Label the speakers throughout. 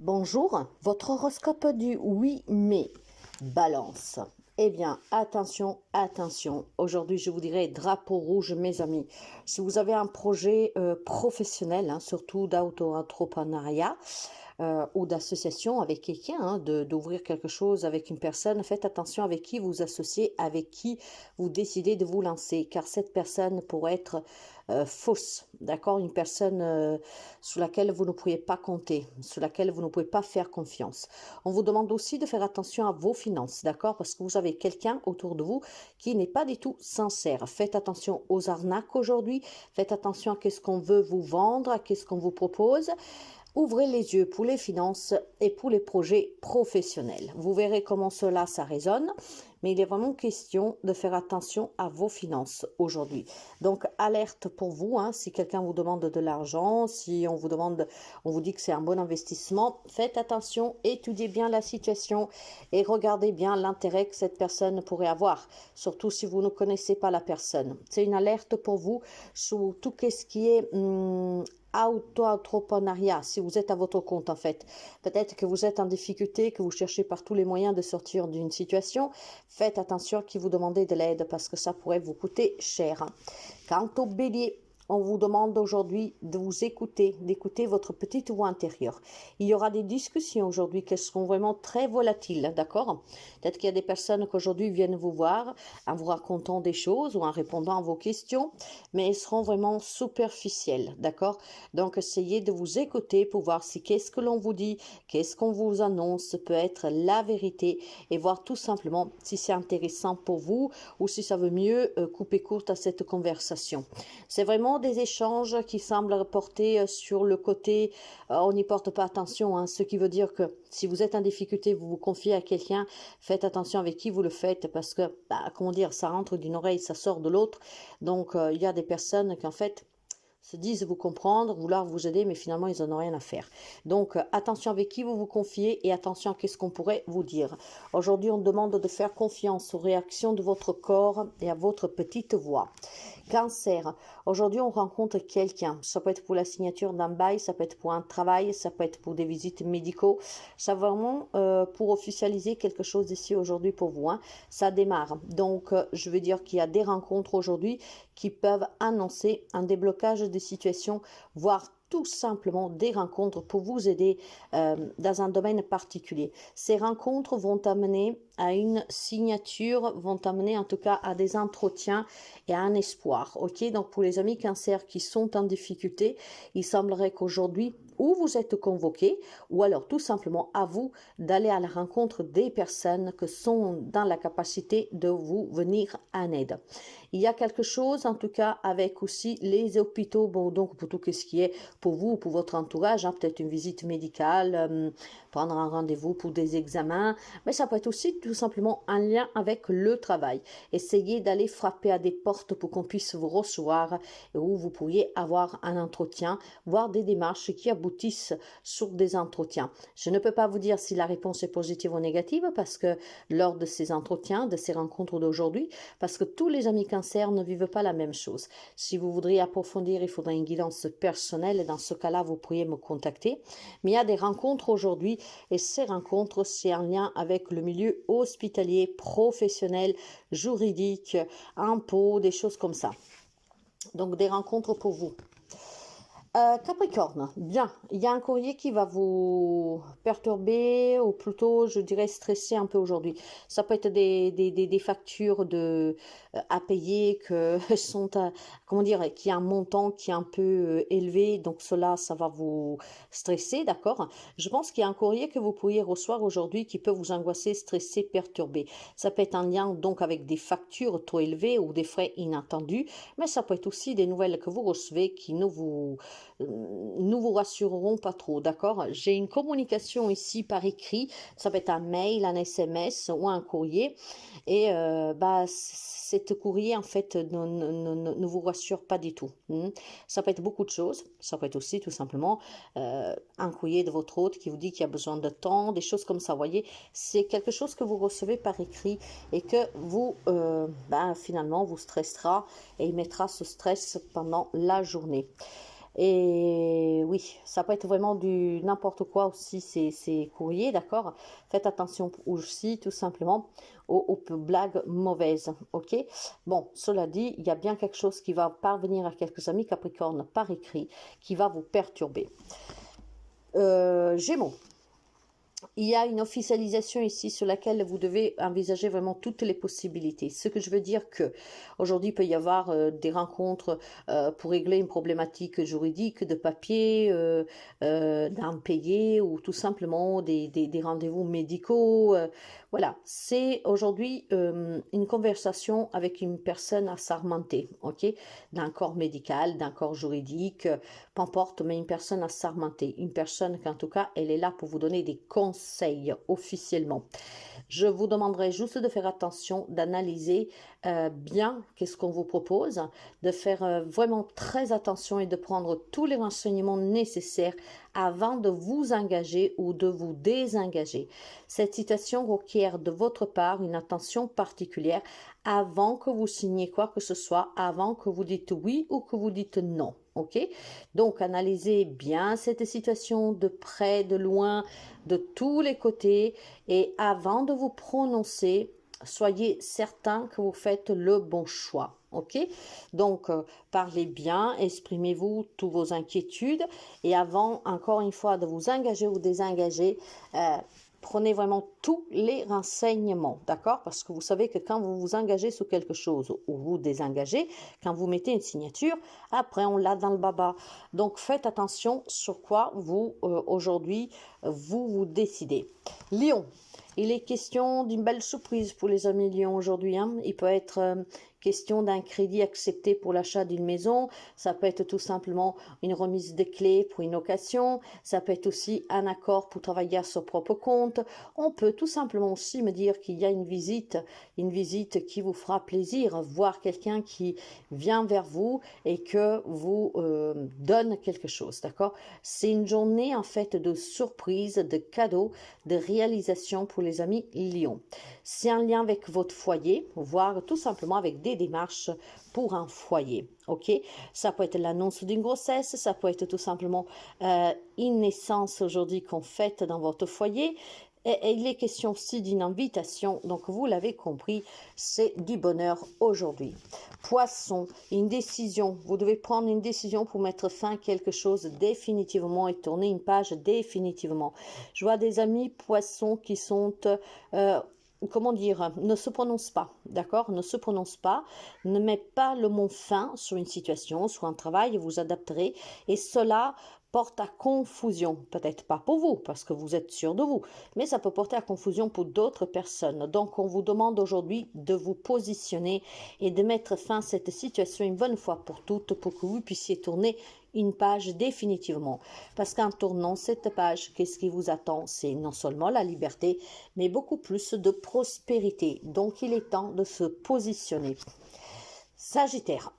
Speaker 1: Bonjour, votre horoscope du 8 mai, Balance. Eh bien, attention, attention. Aujourd'hui, je vous dirais drapeau rouge, mes amis. Si vous avez un projet professionnel, surtout d'auto-entrepreneuriat, ou d'association avec quelqu'un, d'ouvrir quelque chose avec une personne, faites attention avec qui vous associez, avec qui vous décidez de vous lancer, car cette personne pourrait être fausse, d'accord? Une personne sur laquelle vous ne pouvez pas compter, sur laquelle vous ne pouvez pas faire confiance. On vous demande aussi de faire attention à vos finances, d'accord? Parce que vous avez quelqu'un autour de vous qui n'est pas du tout sincère. Faites attention aux arnaques aujourd'hui, faites attention à ce qu'on veut vous vendre, à ce qu'on vous propose. Ouvrez les yeux pour les finances et pour les projets professionnels. Vous verrez comment cela, ça résonne, mais il est vraiment question de faire attention à vos finances aujourd'hui. Donc, alerte pour vous, si quelqu'un vous demande de l'argent, si on vous dit que c'est un bon investissement, faites attention, étudiez bien la situation et regardez bien l'intérêt que cette personne pourrait avoir, surtout si vous ne connaissez pas la personne. C'est une alerte pour vous sur tout ce qui est auto-entrepreneuriat, si vous êtes à votre compte en fait. Peut-être que vous êtes en difficulté, que vous cherchez par tous les moyens de sortir d'une situation. Faites attention à qui vous demandez de l'aide parce que ça pourrait vous coûter cher. Quant au bélier, on vous demande aujourd'hui de vous écouter, d'écouter votre petite voix intérieure. Il y aura des discussions aujourd'hui qui seront vraiment très volatiles, d'accord? Peut-être qu'il y a des personnes qui aujourd'hui viennent vous voir en vous racontant des choses ou en répondant à vos questions, mais elles seront vraiment superficielles, d'accord? Donc, essayez de vous écouter pour voir si qu'est-ce que l'on vous dit, qu'est-ce qu'on vous annonce peut être la vérité et voir tout simplement si c'est intéressant pour vous ou si ça veut mieux couper court à cette conversation. C'est vraiment des échanges qui semblent porter sur le côté on n'y porte pas attention, ce qui veut dire que si vous êtes en difficulté, vous vous confiez à quelqu'un, faites attention avec qui vous le faites parce que, comment dire, ça rentre d'une oreille, ça sort de l'autre. Donc, il y a des personnes qui en fait se disent vous comprendre, vouloir vous aider, mais finalement, ils n'en ont rien à faire. Donc, attention avec qui vous vous confiez et attention à ce qu'on pourrait vous dire. Aujourd'hui, on demande de faire confiance aux réactions de votre corps et à votre petite voix. Cancer, aujourd'hui, on rencontre quelqu'un. Ça peut être pour la signature d'un bail, ça peut être pour un travail, ça peut être pour des visites médicaux. Ça vraiment pour officialiser quelque chose ici aujourd'hui pour vous. Ça démarre. Donc, je veux dire qu'il y a des rencontres aujourd'hui qui peuvent annoncer un déblocage des situations, voire tout simplement des rencontres pour vous aider dans un domaine particulier. Ces rencontres vont amener à une signature, vont amener en tout cas à des entretiens et à un espoir. Ok, donc pour les amis cancer qui sont en difficulté, il semblerait qu'aujourd'hui, ou vous êtes convoqué, ou alors tout simplement à vous d'aller à la rencontre des personnes qui sont dans la capacité de vous venir en aide. Il y a quelque chose, en tout cas, avec aussi les hôpitaux, bon, donc pour tout ce qui est pour vous ou pour votre entourage, peut-être une visite médicale, prendre un rendez-vous pour des examens, mais ça peut être aussi tout simplement un lien avec le travail. Essayez d'aller frapper à des portes pour qu'on puisse vous recevoir et où vous pourriez avoir un entretien, voire des démarches qui aboutissent sur des entretiens. Je ne peux pas vous dire si la réponse est positive ou négative parce que lors de ces entretiens, de ces rencontres d'aujourd'hui, parce que tous les amis cancer ne vivent pas la même chose. Si vous voudriez approfondir, il faudra une guidance personnelle et dans ce cas-là, vous pourriez me contacter. Mais il y a des rencontres aujourd'hui et ces rencontres, c'est en lien avec le milieu hospitalier, professionnel, juridique, impôts, des choses comme ça. Donc des rencontres pour vous. Capricorne, bien, il y a un courrier qui va vous perturber ou plutôt, je dirais, stresser un peu aujourd'hui. Ça peut être des factures à payer que sont, comment dire, qui a un montant qui est un peu élevé, donc cela, ça va vous stresser, d'accord? Je pense qu'il y a un courrier que vous pourriez recevoir aujourd'hui qui peut vous angoisser, stresser, perturber. Ça peut être en lien donc avec des factures trop élevées ou des frais inattendus, mais ça peut être aussi des nouvelles que vous recevez qui ne vous rassureront pas trop, d'accord? J'ai une communication ici par écrit, ça peut être un mail, un SMS ou un courrier, et cet courrier en fait ne vous rassure pas du tout. Ça peut être beaucoup de choses, ça peut être aussi tout simplement un courrier de votre hôte qui vous dit qu'il y a besoin de temps, des choses comme ça, vous voyez, c'est quelque chose que vous recevez par écrit et que vous, finalement, vous stressera et il mettra ce stress pendant la journée. Et oui, ça peut être vraiment du n'importe quoi aussi, ces courriers, d'accord? Faites attention aussi, tout simplement, aux blagues mauvaises, ok? Bon, cela dit, il y a bien quelque chose qui va parvenir à quelques amis Capricorne par écrit, qui va vous perturber. Gémeaux. Il y a une officialisation ici sur laquelle vous devez envisager vraiment toutes les possibilités. Ce que je veux dire que aujourd'hui il peut y avoir des rencontres pour régler une problématique juridique de papier, d'impayé ou tout simplement des rendez-vous médicaux. Voilà, c'est aujourd'hui une conversation avec une personne assermentée, ok, d'un corps médical, d'un corps juridique, peu importe, mais une personne assermentée, une personne qu'en tout cas elle est là pour vous donner des conseils officiellement. Je vous demanderai juste de faire attention, d'analyser bien qu'est-ce qu'on vous propose, de faire vraiment très attention et de prendre tous les renseignements nécessaires avant de vous engager ou de vous désengager. Cette situation requiert de votre part une attention particulière avant que vous signiez quoi que ce soit, avant que vous dites oui ou que vous dites non. Ok? Donc, analysez bien cette situation de près, de loin, de tous les côtés. Et avant de vous prononcer, soyez certain que vous faites le bon choix. Ok? Donc, parlez bien, exprimez-vous toutes vos inquiétudes. Et avant, encore une fois, de vous engager ou désengager, prenez vraiment tous les renseignements, d'accord? Parce que vous savez que quand vous vous engagez sur quelque chose ou vous désengagez, quand vous mettez une signature, après on l'a dans le baba. Donc faites attention sur quoi vous, aujourd'hui, vous décidez. Lion, il est question d'une belle surprise pour les amis Lion aujourd'hui. Hein. Il peut être question d'un crédit accepté pour l'achat d'une maison. Ça peut être tout simplement une remise de clés pour une location. Ça peut être aussi un accord pour travailler à son propre compte. On peut tout simplement aussi me dire qu'il y a une visite qui vous fera plaisir, voir quelqu'un qui vient vers vous et que vous donne quelque chose, d'accord? C'est une journée en fait de surprise, de cadeaux, de réalisation pour les amis Lion. C'est un lien avec votre foyer, voire tout simplement avec des démarches pour un foyer, ok? Ça peut être l'annonce d'une grossesse, ça peut être tout simplement une naissance aujourd'hui qu'on fête dans votre foyer. Et il est question aussi d'une invitation, donc vous l'avez compris, c'est du bonheur aujourd'hui. Poisson, une décision, vous devez prendre une décision pour mettre fin à quelque chose définitivement et tourner une page définitivement. Je vois des amis poissons qui sont... comment dire, ne se prononce pas, d'accord? Ne se prononce pas, ne met pas le mot fin sur une situation, sur un travail, vous adapterez. Et cela porte à confusion, peut-être pas pour vous, parce que vous êtes sûr de vous, mais ça peut porter à confusion pour d'autres personnes. Donc, on vous demande aujourd'hui de vous positionner et de mettre fin à cette situation une bonne fois pour toutes, pour que vous puissiez tourner une page définitivement. Parce qu'en tournant cette page, qu'est-ce qui vous attend? C'est non seulement la liberté, mais beaucoup plus de prospérité. Donc, il est temps de se positionner. Sagittaire.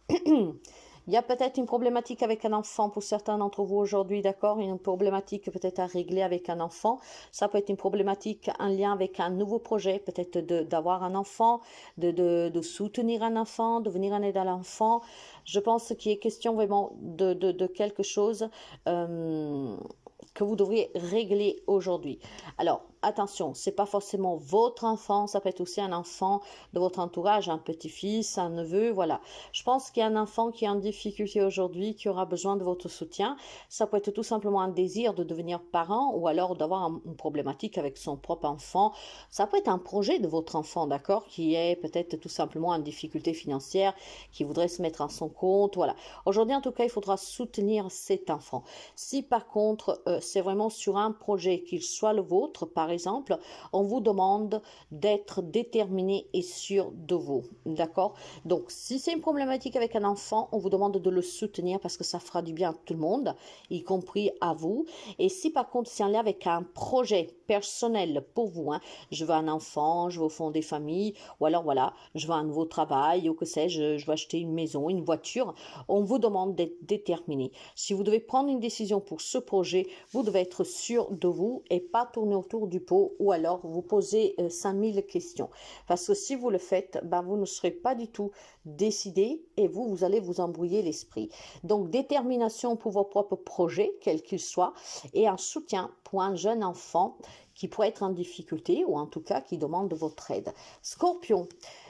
Speaker 1: Il y a peut-être une problématique avec un enfant pour certains d'entre vous aujourd'hui, d'accord? Une problématique peut-être à régler avec un enfant. Ça peut être une problématique en lien avec un nouveau projet, peut-être d'avoir un enfant, de soutenir un enfant, de venir en aide à l'enfant. Je pense qu'il est question vraiment de quelque chose que vous devriez régler aujourd'hui. Alors, attention, c'est pas forcément votre enfant, ça peut être aussi un enfant de votre entourage, un petit-fils, un neveu, voilà. Je pense qu'il y a un enfant qui est en difficulté aujourd'hui, qui aura besoin de votre soutien. Ça peut être tout simplement un désir de devenir parent ou alors d'avoir une problématique avec son propre enfant. Ça peut être un projet de votre enfant, d'accord, qui est peut-être tout simplement en difficulté financière, qui voudrait se mettre à son compte, voilà. Aujourd'hui, en tout cas, il faudra soutenir cet enfant. Si par contre, c'est vraiment sur un projet, qu'il soit le vôtre, par exemple, on vous demande d'être déterminé et sûr de vous, d'accord? Donc, si c'est une problématique avec un enfant, on vous demande de le soutenir parce que ça fera du bien à tout le monde, y compris à vous. Et si par contre, c'est en lien avec un projet personnel pour vous, hein, je veux un enfant, je veux fonder famille, ou alors voilà, je veux un nouveau travail, ou que sais-je, je veux acheter une maison, une voiture, on vous demande d'être déterminé. Si vous devez prendre une décision pour ce projet, vous devez être sûr de vous et pas tourner autour du du pot ou alors vous posez 5000 questions. Parce que si vous le faites, ben, vous ne serez pas du tout décidé et vous allez vous embrouiller l'esprit. Donc, détermination pour vos propres projets, quels qu'ils soient, et un soutien pour un jeune enfant qui pourrait être en difficulté ou en tout cas qui demande votre aide. Scorpion.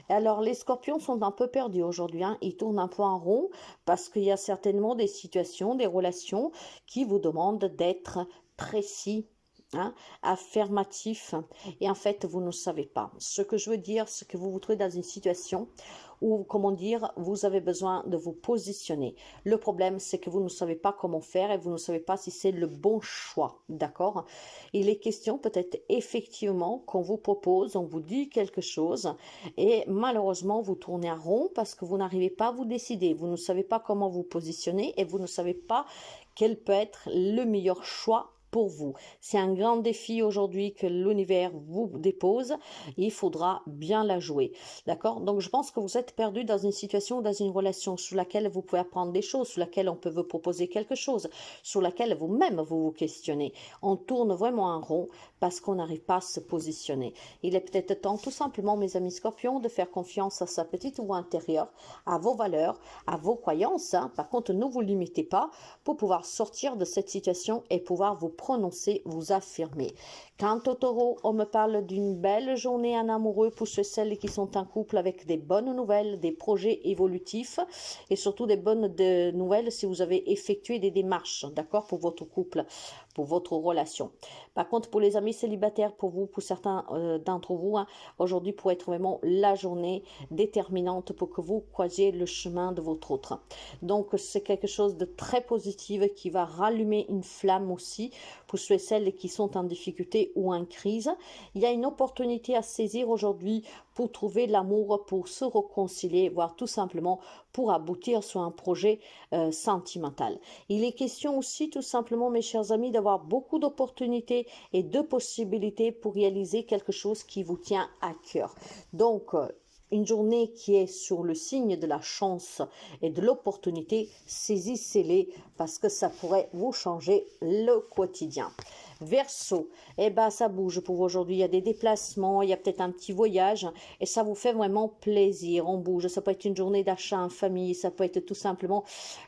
Speaker 1: Alors, les scorpions sont un peu perdus aujourd'hui, hein. Ils tournent un peu en rond parce qu'il y a certainement des situations, des relations qui vous demandent d'être précis, hein, affirmatif, et en fait vous ne savez pas. Ce que je veux dire, c'est que vous vous trouvez dans une situation où, comment dire, vous avez besoin de vous positionner. Le problème, c'est que vous ne savez pas comment faire et vous ne savez pas si c'est le bon choix, d'accord? Il est question peut-être effectivement qu'on vous propose, on vous dit quelque chose et malheureusement vous tournez en rond parce que vous n'arrivez pas à vous décider, vous ne savez pas comment vous positionner et vous ne savez pas quel peut être le meilleur choix pour vous. C'est un grand défi aujourd'hui que l'univers vous dépose. Il faudra bien la jouer. D'accord? Donc, je pense que vous êtes perdu dans une situation, dans une relation sous laquelle vous pouvez apprendre des choses, sous laquelle on peut vous proposer quelque chose, sous laquelle vous-même vous vous questionnez. On tourne vraiment en rond parce qu'on n'arrive pas à se positionner. Il est peut-être temps, tout simplement, mes amis scorpions, de faire confiance à sa petite voix intérieure, à vos valeurs, à vos croyances. Hein. Par contre, ne vous limitez pas pour pouvoir sortir de cette situation et pouvoir vous prononcer, vous affirmer. Quant au taureau, on me parle d'une belle journée en amoureux pour ceux et celles qui sont en couple avec des bonnes nouvelles, des projets évolutifs et surtout des bonnes nouvelles si vous avez effectué des démarches, d'accord, pour votre couple, pour votre relation. Par contre, pour les amis célibataires, pour vous, pour certains d'entre vous, hein, aujourd'hui pourrait être vraiment la journée déterminante pour que vous croisiez le chemin de votre autre. Donc, c'est quelque chose de très positif qui va rallumer une flamme aussi pour ceux et celles qui sont en difficulté ou en crise. Il y a une opportunité à saisir aujourd'hui pour trouver l'amour, pour se réconcilier, voire tout simplement pour aboutir sur un projet sentimental. Il est question aussi tout simplement, mes chers amis, d'avoir beaucoup d'opportunités et de possibilités pour réaliser quelque chose qui vous tient à cœur. Donc, une journée qui est sur le signe de la chance et de l'opportunité, saisissez-les parce que ça pourrait vous changer le quotidien. Verseau, eh ben ça bouge pour aujourd'hui, il y a des déplacements, il y a peut-être un petit voyage et ça vous fait vraiment plaisir, on bouge, ça peut être une journée d'achat en famille, ça peut être tout simplement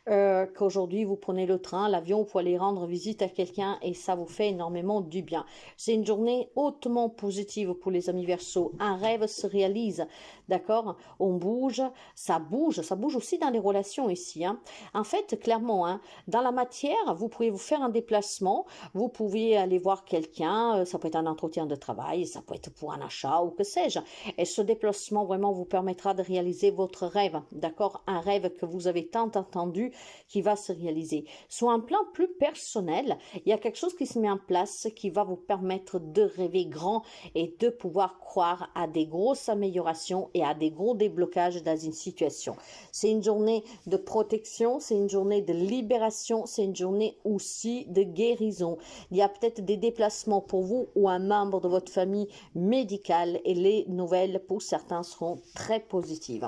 Speaker 1: qu'aujourd'hui vous prenez le train, l'avion pour aller rendre visite à quelqu'un et ça vous fait énormément du bien. C'est une journée hautement positive pour les amis Verseau, un rêve se réalise, d'accord? On bouge, ça bouge aussi dans les relations ici, hein. En fait, clairement, hein, dans la matière, vous pouvez vous faire un déplacement, vous pouvez aller voir quelqu'un, ça peut être un entretien de travail, ça peut être pour un achat ou que sais-je. Et ce déplacement vraiment vous permettra de réaliser votre rêve, d'accord? Un rêve que vous avez tant attendu qui va se réaliser. Sur un plan plus personnel, il y a quelque chose qui se met en place qui va vous permettre de rêver grand et de pouvoir croire à des grosses améliorations et à des gros déblocages dans une situation. C'est une journée de protection, c'est une journée de libération, c'est une journée aussi de guérison. Il y a peut-être des déplacements pour vous ou un membre de votre famille médicale et les nouvelles pour certains seront très positives.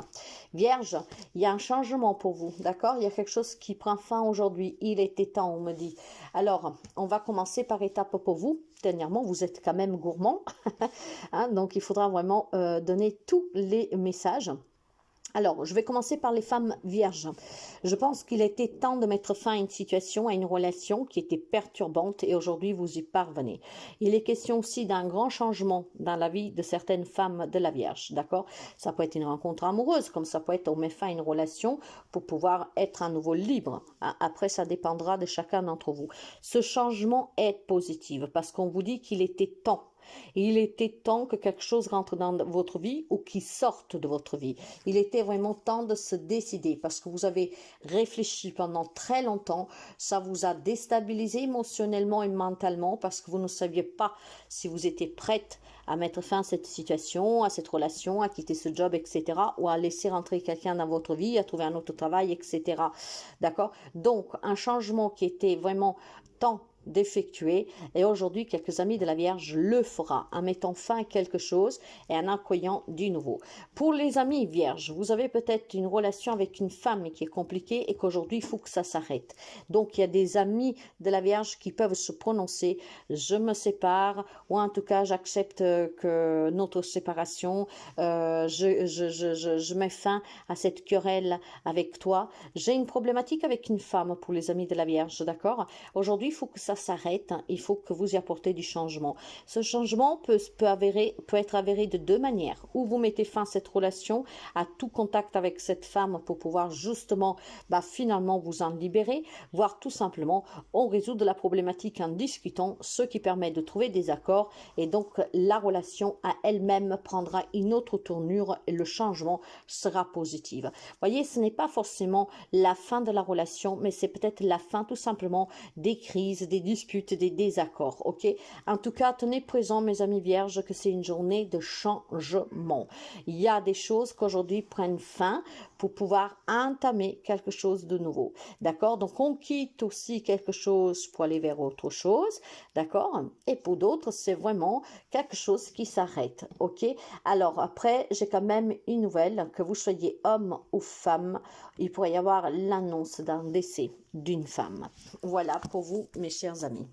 Speaker 1: Vierge, il y a un changement pour vous, d'accord? Il y a quelque chose qui prend fin aujourd'hui. Il était temps, on me dit. Alors, on va commencer par étapes pour vous. Dernièrement, vous êtes quand même gourmand, hein, donc il faudra vraiment donner tous les messages. Alors, je vais commencer par les femmes vierges. Je pense qu'il était temps de mettre fin à une situation, à une relation qui était perturbante et aujourd'hui vous y parvenez. Il est question aussi d'un grand changement dans la vie de certaines femmes de la Vierge, d'accord? Ça peut être une rencontre amoureuse, comme ça peut être on met fin à une relation pour pouvoir être à nouveau libre. Après, ça dépendra de chacun d'entre vous. Ce changement est positif parce qu'on vous dit qu'il était temps. Il était temps que quelque chose rentre dans votre vie ou qui sorte de votre vie. Il était vraiment temps de se décider parce que vous avez réfléchi pendant très longtemps. Ça vous a déstabilisé émotionnellement et mentalement parce que vous ne saviez pas si vous étiez prête à mettre fin à cette situation, à cette relation, à quitter ce job, etc. ou à laisser rentrer quelqu'un dans votre vie, à trouver un autre travail, etc. D'accord? Donc, un changement qui était vraiment temps d'effectuer. Et aujourd'hui, quelques amis de la Vierge le fera en mettant fin à quelque chose et en accueillant du nouveau. Pour les amis Vierges, vous avez peut-être une relation avec une femme qui est compliquée et qu'aujourd'hui, il faut que ça s'arrête. Donc, il y a des amis de la Vierge qui peuvent se prononcer « je me sépare » ou en tout cas « j'accepte que notre séparation, je mets fin à cette querelle avec toi. J'ai une problématique avec une femme pour les amis de la Vierge, d'accord? Aujourd'hui, il faut que ça s'arrête, il faut que vous y apportez du changement. Ce changement peut être avéré de deux manières. Ou vous mettez fin à cette relation, à tout contact avec cette femme pour pouvoir justement, finalement vous en libérer, voire tout simplement, on résout de la problématique en discutant, ce qui permet de trouver des accords et donc la relation à elle-même prendra une autre tournure et le changement sera positif. Voyez, ce n'est pas forcément la fin de la relation, mais c'est peut-être la fin tout simplement des crises, des disputes, des désaccords, ok? En tout cas, tenez présent, mes amis vierges, que c'est une journée de changement. Il y a des choses qu'aujourd'hui prennent fin pour pouvoir entamer quelque chose de nouveau, d'accord? Donc, on quitte aussi quelque chose pour aller vers autre chose, d'accord? Et pour d'autres, c'est vraiment quelque chose qui s'arrête, ok? Alors, après, j'ai quand même une nouvelle, que vous soyez homme ou femme, il pourrait y avoir l'annonce d'un décès d'une femme. Voilà pour vous, mes chers amis.